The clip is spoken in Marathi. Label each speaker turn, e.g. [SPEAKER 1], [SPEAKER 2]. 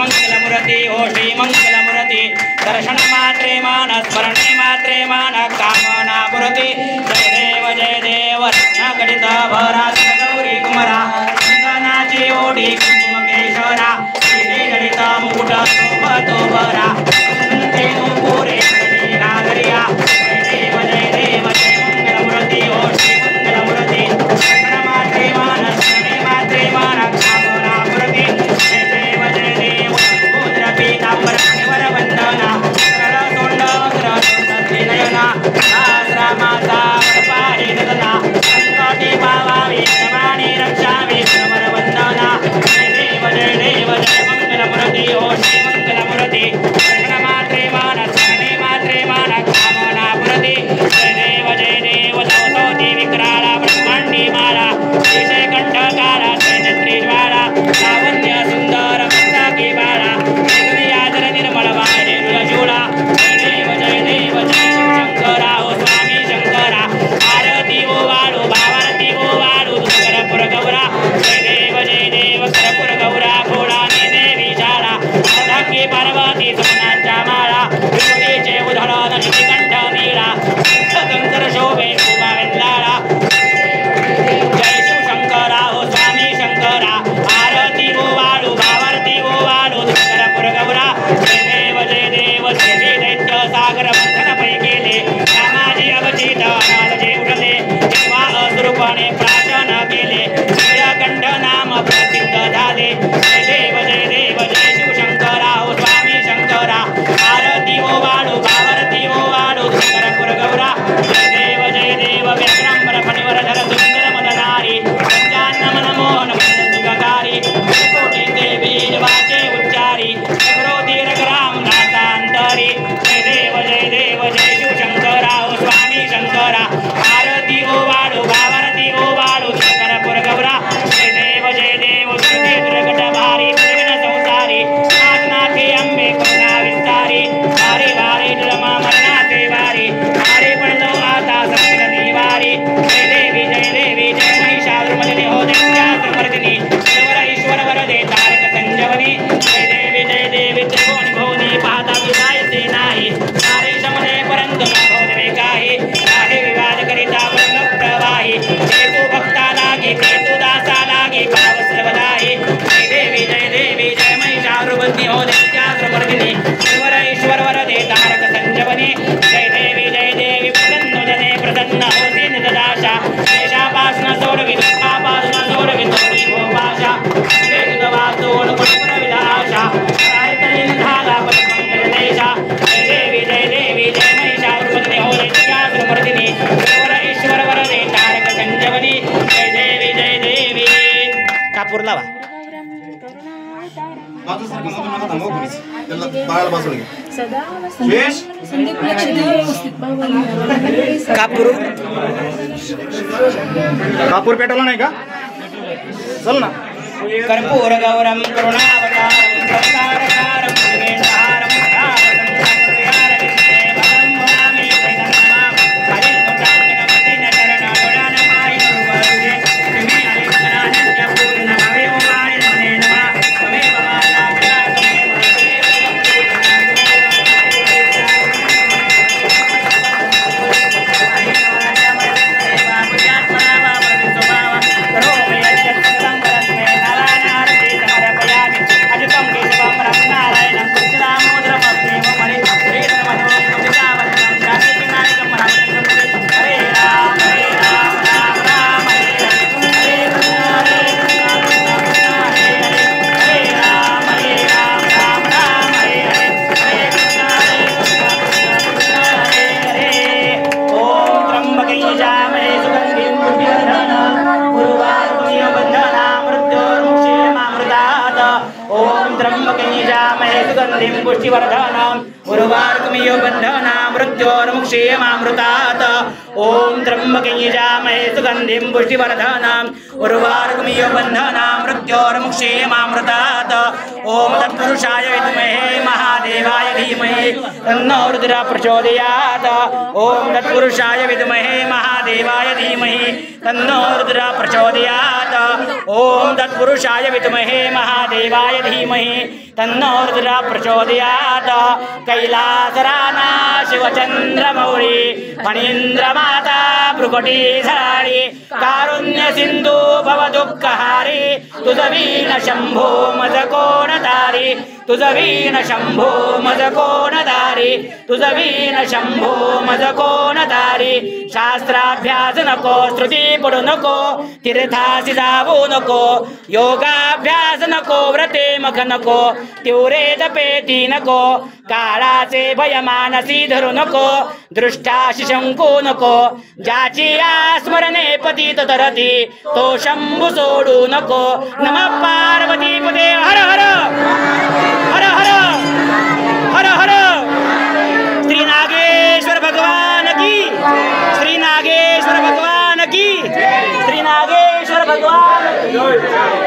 [SPEAKER 1] श्रीमङ्गलमूर्ति ओ श्रीमङ्गलमूर्ति दर्शन मात्रे मान स्मरणे मात्रे मान कामना पूर्ति जय देव रत्नगणित भरा गौरी कुमरा नाची ओढी कुंकुमकेशरा गणित मुकुट शोभतो भरा पूरे नागरिया जय देव जय मंगलमूर्ति ओ श्रीमङ्गलमूर्ति दर्शन मात्रे मान स्मरणे मात्रे मान कामना पूर्ति जय देव पीतांबर मणिवर वंदना सरळ तोंड त्रिनयना सहस्रमासा पाहि ददना संकटे पावावी सर्वाणि रक्षामि समर वंदना जय देव जय मंगलमूर्ति ओ श्रीमङ्गलमूर्ति दर्शन मात्रे मान स्मरणे मात्रे मान कामना पूर्ति जय देव दौतोति विक्राला ब्रह्मांडी माला विषय कंठकाला जयत्री ज्वाला लावण्य सुंदर मस्तकी बाला निर्मल वाणीला जय देव जय शिवशंकरा ओ स्वामी शंकरा आरती ओ वाळू भावारती ओ वाळू करपुर गौरा जय देव करपुर गौरा भोळा देवी शाळा सदाकी पार्वती सोनांच्या माळा विभूतीचे उधळण निधिकंठ नीळा कंकर शोभे उमा वेल्लाळा जय शिवशंकरा ओ स्वामी शंकरा आरती ओ वाळू भावारती ओ वाळू करपुर गौरा जय देव देवी दैत्य सागर मंथन पै केले रामाजी अवचित अनाथजे उठले जेव्हा असुरूपणे प्राशन केले कंठ नाम प्रसिद्ध झाले जय देव जय शिवशंकरा ओ स्वामी शंकरा आरती ओ वाळू भावारती ओ वाळू करपुर गौरा जय देव व्यग्रांबर फणीवर धर सुंदर मदनारी पंचान्न मोहन सुखकारी कोटी देवी वाचे उच्चारी सगरोधीर ग्राम नातांतरी जय देव जय शिवशंकरा ओ स्वामी शंकरा आरती ओ वाळू भावारती ओ वाळू करपुर गौरा जय देव श्रुती दुर्गट भारी प्रवीण संसारी नाथनाथे अंबे करुणा विस्तारी वारी वारी रमा मरणाचे वारी वारी पडलो आता संकट निवारी जय देवी जय महिषासुरमर्दिनी हो दैत्यासुरमर्दिनी ईश्वर ईश्वर वरदे तारक संजीवनी जय देवी त्रिभुवन भुवनी पाहता विजायते नाही सारे शमने परंतु न भवते काही आहे विवाद करिता ब्रह्म प्रवाही हेतु भक्ता लागे हेतु दासा लागे भाव सर्वदाही जय देवी जय महिषासुरमर्दिनी हो दैत्यासुरमर्दिनी ईश्वर वरदे तारक संजीवनी जय देवी प्रसन्न जने प्रसन्न होती निजदाशा देशापासून सोडवी दुःखापासून सोडवी तोडी भोपाशा वेदवाचोण पुष्पर विलाशा रायतलीन धागा पदपंकज देशा जय देवी जय महिषासुरमर्दिनी हो दैत्यासुरमर्दिनी ईश्वर वरदे तारक संजीवनी जय देवी कापूर लावा
[SPEAKER 2] कापूर पेटवला नाही का चल ना
[SPEAKER 1] कर्पूर गौरम करुणावतारम संसारकारम विवेशारम सुगंधिं पुष्टिवर्धनम् उर्वारुकमिव बन्धना मृत्योर्मुक्षीयमामृतात् ॐ त्र्यम्बकं यजामहे सुगन्धिं पुष्टिवर्धनम् उर्वारुकमिव बन्धना मृत्योर्मुक्षीयमामृतात् ओम तत्पुरुषाय विद्महे महादेवाय धीमहि तन्नो रुद्रः प्रचोदयात् ओम तत्पुरुषाय विद्महे महादेवाय धीमहि तन्नो रुद्रः प्रचोदयात् ओम तत्पुरुषाय विद्महे महादेवाय धीमहि तन्नो रुद्रः प्रचोदयात् कैलासराना शिवचन्द्रमौळी फणीन्द्रमाता भ्रुकुटीधराणि कारुण्य सिंधु भव दुःखहारी तुझवीण शंभो मज कोणधारी तुझवीण शंभो मज कोणधारी तुझवीण शंभो मज कोणधारी शास्त्राभ्यास नको श्रुती पडू नको तीर्थासी जाऊ नको योगाभ्यास नको व्रते मग नको तीव्रे पेटी नको काळाचे भय मानसी धरू नको दृष्टाशी शंकू नको ज्याची स्मरणे पतित तरती तो शंभू सोडू नको नमः पार्वती पदे हर हर हर हर हर हर श्री नागेश्वर भगवान की श्री नागेश्वर भगवान की श्री नागेश्वर भगवान की